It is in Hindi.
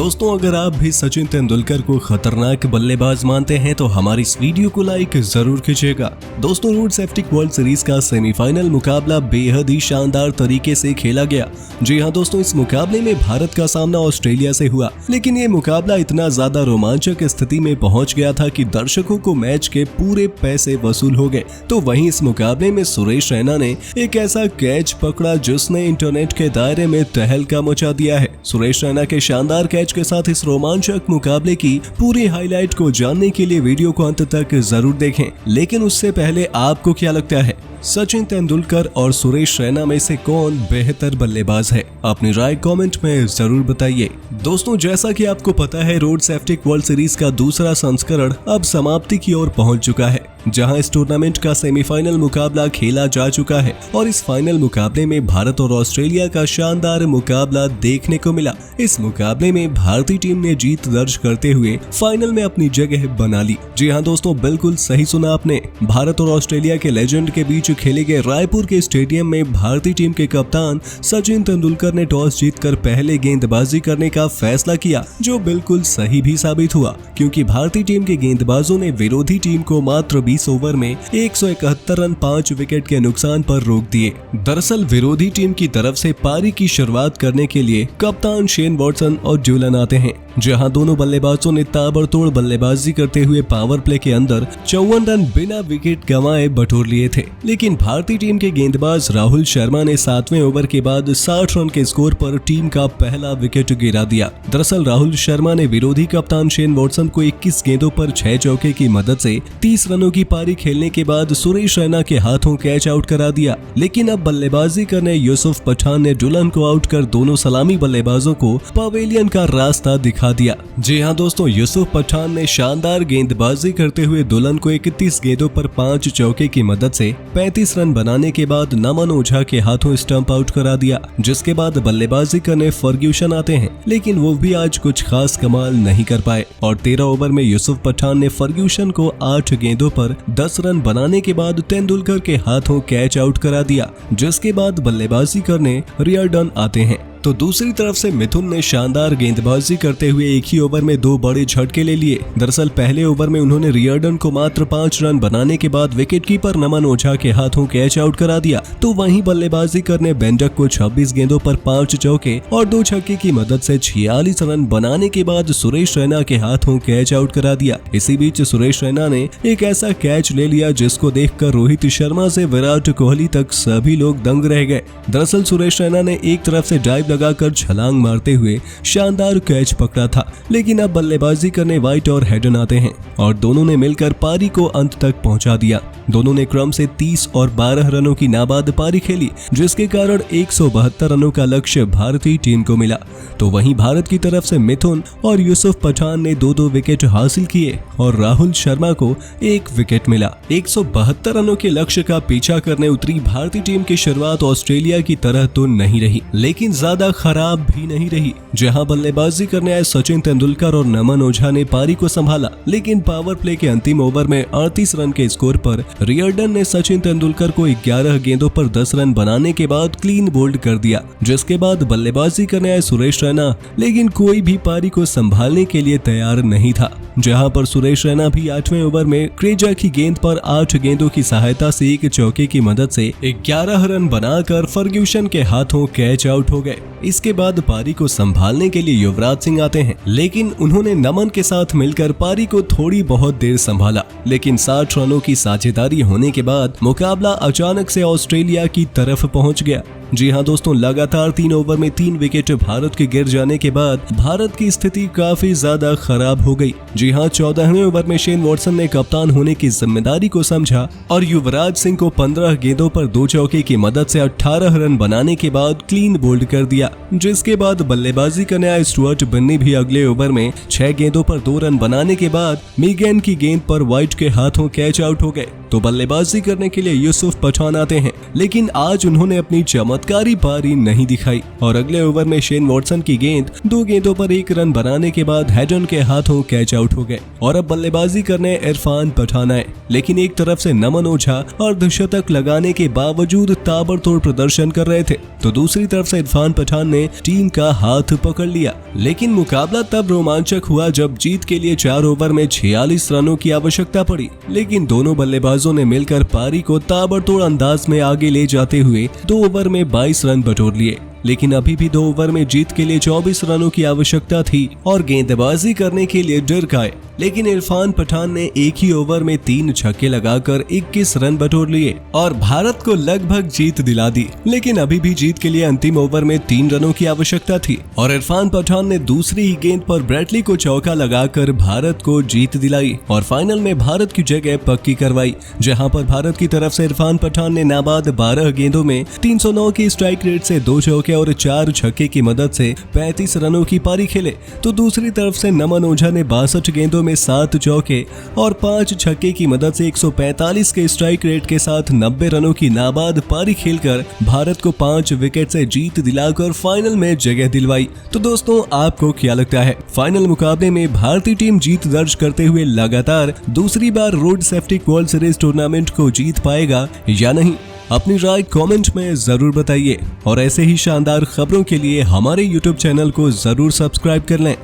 दोस्तों, अगर आप भी सचिन तेंदुलकर को खतरनाक बल्लेबाज मानते हैं तो हमारी इस वीडियो को लाइक जरूर कीजिएगा। दोस्तों, रोड सेफ्टी वर्ल्ड सीरीज का सेमीफाइनल मुकाबला बेहद ही शानदार तरीके से खेला गया। जी हां दोस्तों, इस मुकाबले में भारत का सामना ऑस्ट्रेलिया से हुआ, लेकिन ये मुकाबला इतना ज्यादा रोमांचक स्थिति में पहुंच गया था कि दर्शकों को मैच के पूरे पैसे वसूल हो गए। तो वहीं इस मुकाबले में सुरेश रैना ने एक ऐसा कैच पकड़ा जिसने इंटरनेट के दायरे में तहलका मचा दिया है। सुरेश रैना के शानदार कैच के साथ इस रोमांचक मुकाबले की पूरी हाईलाइट को जानने के लिए वीडियो को अंत तक जरूर देखें। लेकिन उससे पहले आपको क्या लगता है, सचिन तेंदुलकर और सुरेश रैना में से कौन बेहतर बल्लेबाज है? अपनी राय कमेंट में जरूर बताइए। दोस्तों, जैसा कि आपको पता है, रोड सेफ्टी वर्ल्ड सीरीज का दूसरा संस्करण अब समाप्ति की ओर पहुंच चुका है, जहां इस टूर्नामेंट का सेमीफाइनल मुकाबला खेला जा चुका है और इस फाइनल मुकाबले में भारत और ऑस्ट्रेलिया का शानदार मुकाबला देखने को मिला। इस मुकाबले में भारतीय टीम ने जीत दर्ज करते हुए फाइनल में अपनी जगह बना ली। जी हाँ दोस्तों, बिल्कुल सही सुना आपने। भारत और ऑस्ट्रेलिया के लेजेंड के बीच खेले गए रायपुर के स्टेडियम में भारतीय टीम के कप्तान सचिन तेंदुलकर ने टॉस जीतकर पहले गेंदबाजी करने का फैसला किया, जो बिल्कुल सही भी साबित हुआ, क्योंकि भारतीय टीम के गेंदबाजों ने विरोधी टीम को मात्र 20 ओवर में 171 रन 5 विकेट के नुकसान पर रोक दिए। दरअसल विरोधी टीम की तरफ से पारी की शुरुआत करने के लिए कप्तान शेन वॉटसन और ड्यूलन आते हैं, जहां दोनों बल्लेबाजों ने ताबड़तोड़ बल्लेबाजी करते हुए पावर प्ले के अंदर 54 रन बिना विकेट गंवाए बटोर लिए थे। लेकिन भारतीय टीम के गेंदबाज राहुल शर्मा ने 7वें ओवर के बाद 60 रन के स्कोर पर टीम का पहला विकेट गिरा दिया। दरअसल राहुल शर्मा ने विरोधी कप्तान शेन वॉटसन को 21 गेंदों पर 6 चौके की मदद से 30 रनों की पारी खेलने के बाद सुरेश रैना के हाथों कैच आउट करा दिया। लेकिन अब बल्लेबाजी करने यूसुफ पठान ने डुलन को आउट कर दोनों सलामी बल्लेबाजों को पवेलियन का रास्ता दिखा दिया। जी हाँ दोस्तों, यूसुफ पठान ने शानदार गेंदबाजी करते हुए डुलन को 31 गेंदों पर 5 चौके की मदद से 35 रन बनाने के बाद नमन ओझा के हाथों स्टंप आउट करा दिया, जिसके बाद बल्लेबाजी करने फर्ग्यूसन आते हैं। लेकिन वो भी आज कुछ खास कमाल नहीं कर पाए और 13 ओवर में यूसुफ पठान ने फर्ग्यूसन को 8 गेंदों पर 10 रन बनाने के बाद तेंदुलकर के हाथों कैच आउट करा दिया, जिसके बाद बल्लेबाजी करने रियरडन आते हैं। तो दूसरी तरफ से मिथुन ने शानदार गेंदबाजी करते हुए एक ही ओवर में 2 बड़े झटके ले लिए। दरअसल पहले ओवर में उन्होंने रियरडन को मात्र 5 रन बनाने के बाद विकेटकीपर नमन ओझा के हाथों कैच आउट करा दिया। तो वहीं बल्लेबाजी करने बेंडक को 26 गेंदों पर 5 चौके और 2 छक्के की मदद से 46 रन बनाने के बाद सुरेश रैना के हाथों कैच आउट करा दिया। इसी बीच सुरेश रैना ने एक ऐसा कैच ले लिया जिसको देखकर रोहित शर्मा से विराट कोहली तक सभी लोग दंग रह गए। दरअसल सुरेश रैना ने एक तरफ से डाइव लगाकर छलांग मारते हुए शानदार कैच पकड़ा था, लेकिन अब बल्लेबाजी करने व्हाइट और हेडन आते हैं और दोनों ने मिलकर पारी को अंत तक पहुंचा दिया। दोनों ने क्रम से 30 और 12 रनों की नाबाद पारी खेली, जिसके कारण 172 रनों का लक्ष्य भारतीय टीम को मिला। तो वहीं भारत की तरफ से मिथुन और यूसुफ पठान ने 2-2 विकेट हासिल किए और राहुल शर्मा को 1 विकेट मिला। 172 रनों के लक्ष्य का पीछा करने उतरी भारतीय टीम की शुरुआत ऑस्ट्रेलिया की तरह तो नहीं रही, लेकिन ज्यादा खराब भी नहीं रही। जहां बल्लेबाजी करने आए सचिन तेंदुलकर और नमन ओझा ने पारी को संभाला, लेकिन पावर प्ले के अंतिम ओवर में 38 रन के स्कोर पर रियरडन ने सचिन तेंदुलकर को 11 गेंदों पर 10 रन बनाने के बाद क्लीन बोल्ड कर दिया, जिसके बाद बल्लेबाजी करने आए सुरेश रैना, लेकिन कोई भी पारी को संभालने के लिए तैयार नहीं था। जहां पर सुरेश रैना भी 8वें ओवर में क्रेजा की गेंद पर 8 गेंदों की सहायता से 1 चौके की मदद से 11 रन बनाकर फर्ग्यूसन के हाथों कैच आउट हो गए। इसके बाद पारी को संभालने के लिए युवराज सिंह आते हैं, लेकिन उन्होंने नमन के साथ मिलकर पारी को थोड़ी बहुत देर संभाला, लेकिन 60 रनों की साझेदारी होने के बाद मुकाबला अचानक से ऑस्ट्रेलिया की तरफ पहुंच गया। जी हाँ दोस्तों, लगातार 3 ओवर में 3 विकेट भारत के गिर जाने के बाद भारत की स्थिति काफी ज्यादा खराब हो गई। जी हाँ, 14वें ओवर में शेन वॉटसन ने कप्तान होने की जिम्मेदारी को समझा और युवराज सिंह को 15 गेंदों पर 2 चौके की मदद से 18 रन बनाने के बाद क्लीन बोल्ड कर दिया, जिसके बाद बल्लेबाजी करने आए स्टुअर्ट बिन्नी भी अगले ओवर में 6 गेंदों पर 2 रन बनाने के बाद मिगेन की गेंद पर व्हाइट के हाथों कैच आउट हो गए। तो बल्लेबाजी करने के लिए यूसुफ पठान आते हैं, लेकिन आज उन्होंने अपनी चमत्कारी पारी नहीं दिखाई और अगले ओवर में शेन वॉटसन की गेंद 2 गेंदों पर 1 रन बनाने के बाद हेडन के हाथों कैच आउट हो गए और अब बल्लेबाजी करने इरफान पठान आए। लेकिन एक तरफ से नमन ओझा अर्धशतक लगाने के बावजूद ताबड़तोड़ प्रदर्शन कर रहे थे, तो दूसरी तरफ से इरफान पठान ने टीम का हाथ पकड़ लिया। लेकिन मुकाबला तब रोमांचक हुआ जब जीत के लिए 4 ओवर में 46 रनों की आवश्यकता पड़ी, लेकिन दोनों बल्लेबाजों ने मिलकर पारी को ताबड़तोड़ अंदाज में आगे ले जाते हुए 2 ओवर में 22 रन बटोर लिए। लेकिन अभी भी 2 ओवर में जीत के लिए 24 रनों की आवश्यकता थी और गेंदबाजी करने के लिए डर गए, लेकिन इरफान पठान ने एक ही ओवर में 3 छक्के लगाकर 21 रन बटोर लिए और भारत को लगभग जीत दिला दी। लेकिन अभी भी जीत के लिए अंतिम ओवर में 3 रनों की आवश्यकता थी और इरफान पठान ने दूसरी ही गेंद पर ब्रैडली को चौका लगाकर भारत को जीत दिलाई और फाइनल में भारत की जगह पक्की करवाई, जहां पर भारत की तरफ से इरफान पठान ने नाबाद 12 गेंदों में 309 की स्ट्राइक रेट से 2 चौके और 4 छक्के की मदद से 35 रनों की पारी खेले, तो दूसरी तरफ से नमन ओझा ने 62 गेंदों में 7 चौके और 5 छक्के की मदद से 145 के स्ट्राइक रेट के साथ 90 रनों की नाबाद पारी खेलकर भारत को 5 विकेट से जीत दिलाकर फाइनल में जगह दिलवाई। तो दोस्तों, आपको क्या लगता है, फाइनल मुकाबले में भारतीय टीम जीत दर्ज करते हुए लगातार दूसरी बार road safety world series tournament को जीत पाएगा या नहीं? अपनी राय कमेंट में जरूर बताइए और ऐसे ही शानदार खबरों के लिए हमारे YouTube चैनल को जरूर सब्सक्राइब कर लें।